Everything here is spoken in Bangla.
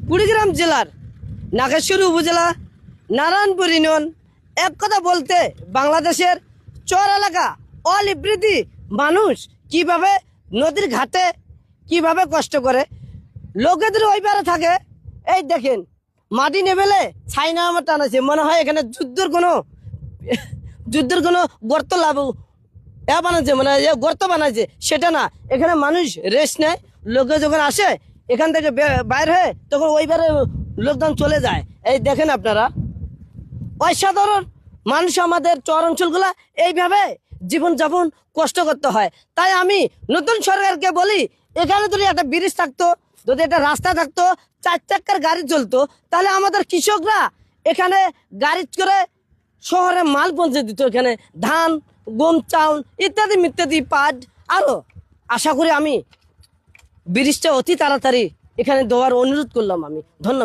কুড়িগ্রাম জেলার নাগেশ্বরী উপজেলা নারায়ণপুর ইউনিয়ন। এক কথা বলতে বাংলাদেশের চর এলাকা অলিবৃদ্ধি মানুষ কিভাবে নদীর ঘাটে কিভাবে কষ্ট করে, লোকেদের ওই পারে থাকে। এই দেখেন মাটি নেবেলে ছাইনা আমার টানাছে, মনে হয় এখানে যুদ্ধের কোনো গর্ত লাভ বানাচ্ছে, মানে গর্ত বানাচ্ছে, সেটা না। এখানে মানুষ রেস্ট নেয়, লোকে যখন আসে এখান থেকে বাইর হয়ে তখন ওইবারে লোকজন চলে যায়। এই দেখেন আপনারা, অসাধারণ মানুষ আমাদের চর অঞ্চলগুলা এইভাবে জীবনযাপন কষ্ট করতে হয়। তাই আমি নতুন সরকারকে বলি, এখানে যদি একটা ব্রিজ থাকতো, যদি একটা রাস্তা থাকতো, 4 চাক্কার গাড়ি চলতো, তাহলে আমাদের কৃষকরা এখানে গাড়ি করে শহরে মাল পৌঁছে দিত। এখানে ধান, গম, চাউল ইত্যাদি ইত্যাদি পাট। আরো আশা করি আমি ব্রিজটা অতি তাড়াতাড়ি এখানে দেওয়ার অনুরোধ করলাম আমি। ধন্যবাদ।